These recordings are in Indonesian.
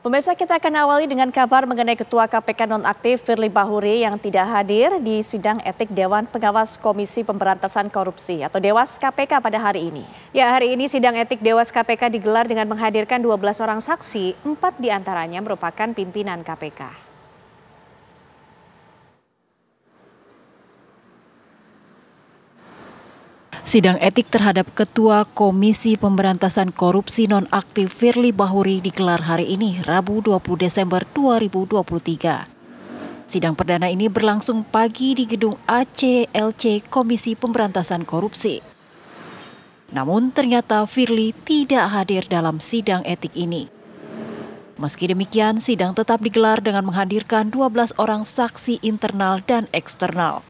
Pemirsa, kita akan awali dengan kabar mengenai Ketua KPK nonaktif Firly Bahuri yang tidak hadir di sidang etik Dewan Pengawas Komisi Pemberantasan Korupsi atau Dewas KPK pada hari ini. Ya, hari ini sidang etik Dewas KPK digelar dengan menghadirkan 12 orang saksi, 4 diantaranya merupakan pimpinan KPK. Sidang etik terhadap Ketua Komisi Pemberantasan Korupsi nonaktif Firly Bahuri digelar hari ini, Rabu 20 Desember 2023. Sidang perdana ini berlangsung pagi di gedung ACLC Komisi Pemberantasan Korupsi. Namun ternyata Firly tidak hadir dalam sidang etik ini. Meski demikian, sidang tetap digelar dengan menghadirkan 12 orang saksi internal dan eksternal.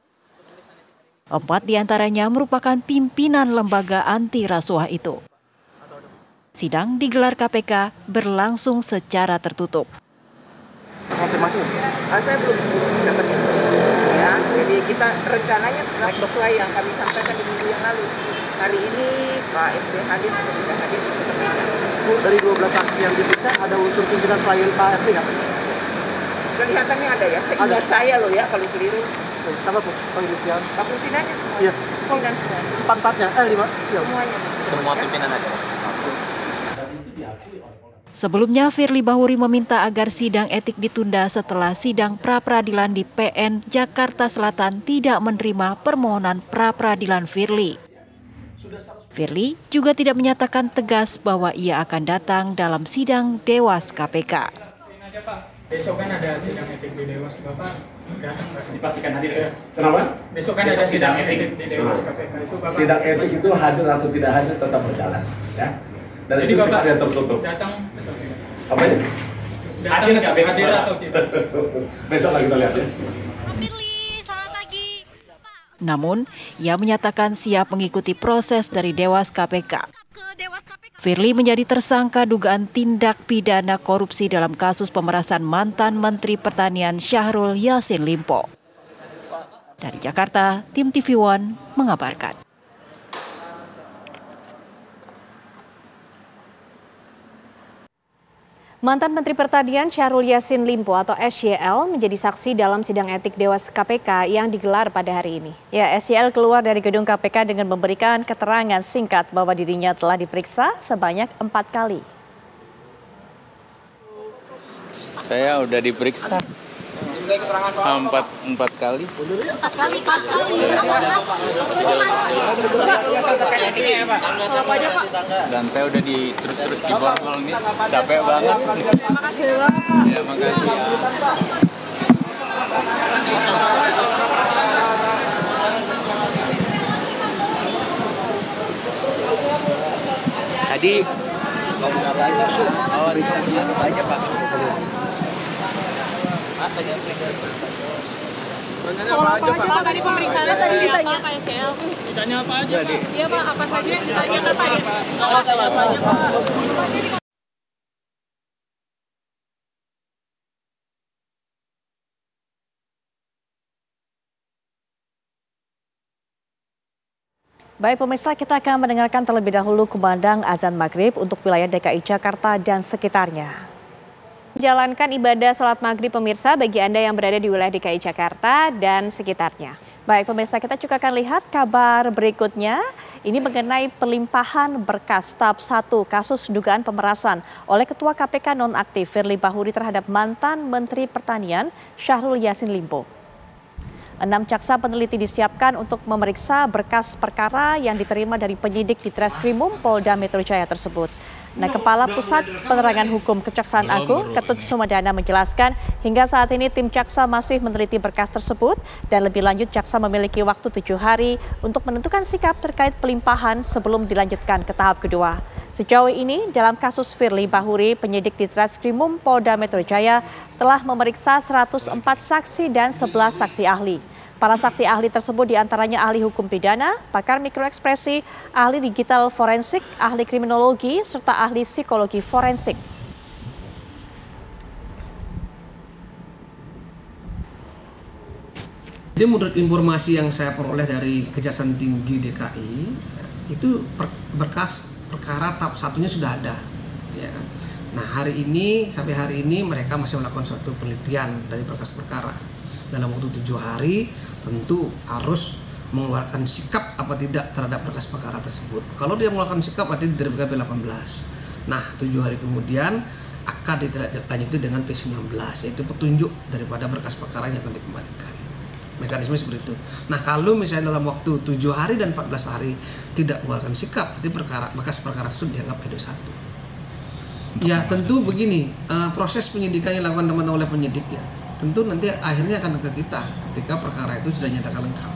4 diantaranya merupakan pimpinan lembaga anti rasuah itu. Sidang digelar KPK berlangsung secara tertutup. Saya belum dapat itu. Ya, jadi kita rencananya tetap sesuai yang kami sampaikan di minggu yang lalu. Hari ini Pak FB hadir atau tidak hadir tetap sidang. Bu, dari 12 saksi yang diperiksa ada unsur pimpinan selain Pak FB nggak? Kelihatannya ada ya, seingat saya loh ya kalau keliru. Sama Bu, penginisial. Pak pimpinannya semua. Iya. Pimpinan semua. 4-4-nya, 5. Iya. Semuanya. Semua pimpinan ada. Sebelumnya, Firly Bahuri meminta agar sidang etik ditunda setelah sidang pra-peradilan di PN Jakarta Selatan tidak menerima permohonan pra-peradilan Firly. Firly juga tidak menyatakan tegas bahwa ia akan datang dalam sidang Dewas KPK. Besok kan ada sidang etik di Dewas, Bapak datang nggak? Dipastikan hadir ya? Kenapa? Besok kan ada sidang etik di Dewas KPK itu, Bapak. Sidang etik itu hadir atau tidak hadir tetap berjalan, ya. Dan jadi itu Bapak sifatnya tertutup. datang tetap ya? Apa ya? Hadir nggak? Hadir atau tidak? Besok lagi kita lihat ya. Namun, ia menyatakan siap mengikuti proses dari Dewas KPK. Firly menjadi tersangka dugaan tindak pidana korupsi dalam kasus pemerasan mantan Menteri Pertanian Syahrul Yassin Limpo. Dari Jakarta, tim TV One mengabarkan. Mantan Menteri Pertanian Syahrul Yassin Limpo atau SYL menjadi saksi dalam sidang etik Dewas KPK yang digelar pada hari ini. Ya, SYL keluar dari gedung KPK dengan memberikan keterangan singkat bahwa dirinya telah diperiksa sebanyak 4 kali. Saya udah diperiksa 4 kali. Dan saya udah terus di borgol nih, capek banget. Ya, makasih ya. Tadi risetnya aja Pak. Tanya apa aja Pak? Pak, tadi pemeriksaannya tadi ditanya Pak SL. Ditanya apa aja Pak? Iya Pak, apa saja yang ditanyakan Pak ya? Apa saja Pak? Baik pemirsa, kita akan mendengarkan terlebih dahulu kumandang azan maghrib untuk wilayah DKI Jakarta dan sekitarnya. Menjalankan ibadah sholat maghrib pemirsa bagi Anda yang berada di wilayah DKI Jakarta dan sekitarnya. Baik pemirsa, kita juga akan lihat kabar berikutnya. Ini mengenai pelimpahan berkas tahap 1 kasus dugaan pemerasan oleh Ketua KPK nonaktif Firly Bahuri terhadap mantan Menteri Pertanian Syahrul Yassin Limpo. 6 jaksa peneliti disiapkan untuk memeriksa berkas perkara yang diterima dari penyidik di Treskrimum Polda Metro Jaya tersebut. Nah, Kepala Pusat Penerangan Hukum Kejaksaan Agung, Ketut Sumedana menjelaskan hingga saat ini tim jaksa masih meneliti berkas tersebut dan lebih lanjut jaksa memiliki waktu 7 hari untuk menentukan sikap terkait pelimpahan sebelum dilanjutkan ke tahap kedua. Sejauh ini dalam kasus Firly Bahuri, penyidik di Treskrimum Polda Metro Jaya telah memeriksa 104 saksi dan 11 saksi ahli. Para saksi ahli tersebut diantaranya ahli hukum pidana, pakar mikroekspresi, ahli digital forensik, ahli kriminologi, serta ahli psikologi forensik. Jadi menurut informasi yang saya peroleh dari Kejaksaan Tinggi DKI, itu berkas perkara tahap 1-nya sudah ada. Ya. Nah, sampai hari ini mereka masih melakukan suatu penelitian dari berkas perkara. Dalam waktu 7 hari tentu harus mengeluarkan sikap apa tidak terhadap berkas perkara tersebut. Kalau dia mengeluarkan sikap berarti diterbitkan P18. Nah, 7 hari kemudian akan ditindaklanjuti dengan P19, yaitu petunjuk daripada berkas perkara yang akan dikembalikan. Mekanisme seperti itu. Nah, kalau misalnya dalam waktu 7 hari dan 14 hari tidak mengeluarkan sikap, berarti berkas perkara tersebut dianggap P21. Ya, tentu begini, proses penyidikan yang dilakukan teman-teman oleh penyidik ya, tentu nanti akhirnya akan ke kita ketika perkara itu sudah nyatakan lengkap.